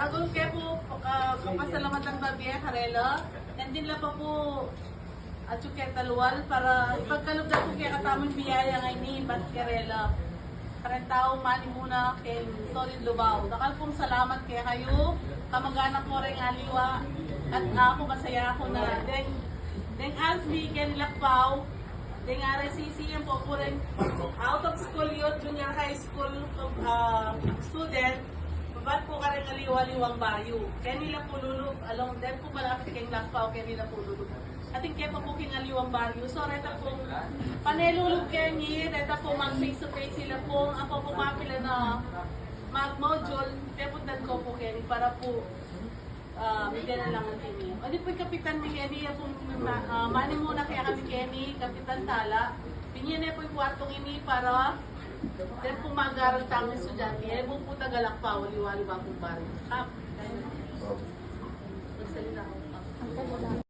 Agol kayo po, pasalamatan ba biya karela? Nandin lang pa po at yung kaya taluwal para ipagkalugdan po kaya katamang biyaya ngayon ni Bat Karela. Karang tao, mani muna kay Solid Lubao. Dakal pong salamat kaya kayo, kamag-anak ko rin aliwa at ako masaya ako na deng Asmi, Ken Lakpaw, deng RSCC yan po rin out of school youth, junior high school student. Ba't po ka rin aliwa-liwang bayo? Kaya nila po lulog, along din po malapit kayong Lakpaw, kaya nila po lulog. Ating kaya po king aliwang bayo. So, reta po, panelulog kayo niya, reta po mag-face-to-face sila po, ako po mapila na mag-module, kaya po ko po kayo para po bigyan na lang ang kini. O di po yung Kapitan Kenny, po, mani muna kaya kami Kenny, Kapitan Tala, pinyan na po yung kwartong ini para then po mag-aaral tamang estudyante, eh po tagalak pa, wali-wali ba po pare.